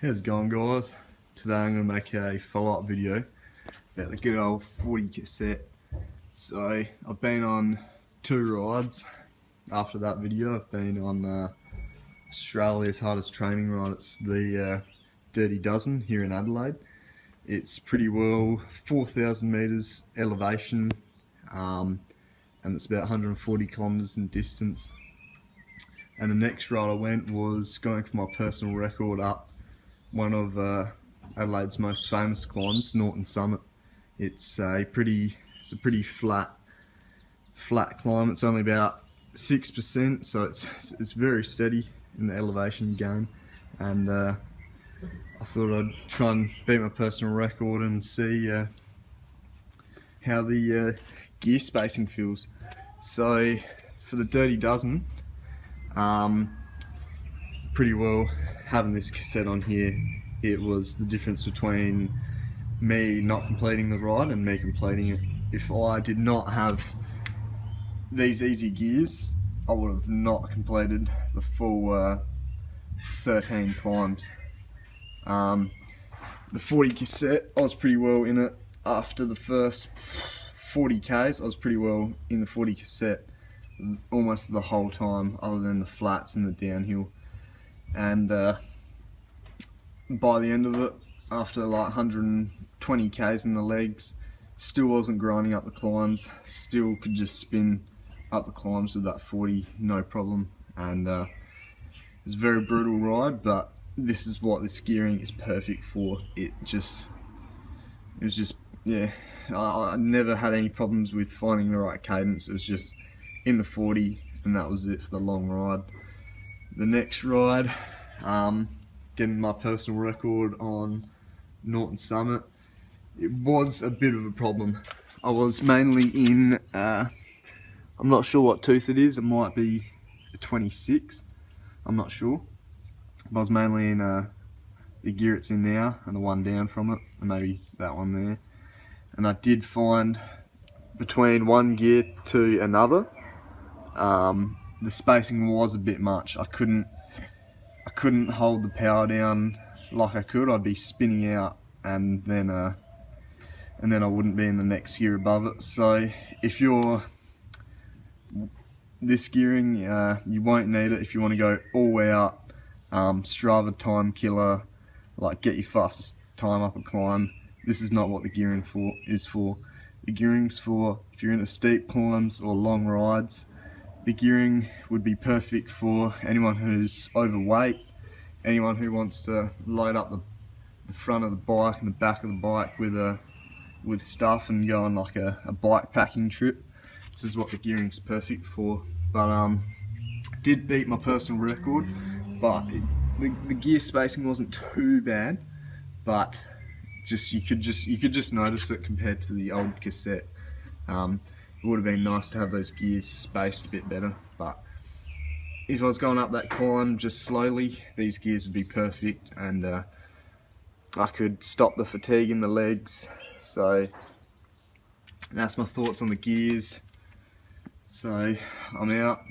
How's it going, guys? Today I'm going to make a follow-up video about the good old 40 cassette. So I've been on 2 rides after that video. I've been on Australia's hardest training ride. It's the Dirty Dozen here in Adelaide. It's pretty well 4,000 metres elevation, and it's about 140 kilometres in distance. And the next ride I went was going for my personal record up one of Adelaide's most famous climbs, Norton Summit. It's a pretty flat climb. It's only about 6%, so it's very steady in the elevation game. And I thought I'd try and beat my personal record and see how the gear spacing feels. So for the Dirty Dozen, pretty well having this cassette on here, it was the difference between me not completing the ride and me completing it. If I did not have these easy gears, I would have not completed the full 13 climbs. The 40 cassette, I was pretty well in it. After the first 40 Ks, I was pretty well in the 40 cassette almost the whole time, other than the flats and the downhill. And by the end of it, after like 120 Ks in the legs, still wasn't grinding up the climbs, still could just spin up the climbs with that 40 no problem. And it's a very brutal ride, but this is what this gearing is perfect for. It was just yeah, I never had any problems with finding the right cadence. It was just in the 40, and that was it for the long ride. The next ride, getting my personal record on Norton Summit, it was a bit of a problem. I was mainly in, I'm not sure what tooth it is, it might be a 26, I'm not sure. But I was mainly in the gear it's in now, and the one down from it, and maybe that one there. And I did find between one gear to another, the spacing was a bit much. I couldn't hold the power down like I could. I'd be spinning out, and then I wouldn't be in the next gear above it. So if you're this gearing, you won't need it if you want to go all out, Strava time killer, like get your fastest time up a climb. This is not what the gearing is for. The gearing's for if you're into steep climbs or long rides. The gearing would be perfect for anyone who's overweight, anyone who wants to load up the front of the bike and the back of the bike with stuff and go on like a bike packing trip. This is what the gearing's perfect for. But did beat my personal record, but the gear spacing wasn't too bad, but you could just notice it compared to the old cassette. It would have been nice to have those gears spaced a bit better, but if I was going up that climb just slowly, these gears would be perfect, and I could stop the fatigue in the legs. So that's my thoughts on the gears. So I'm out.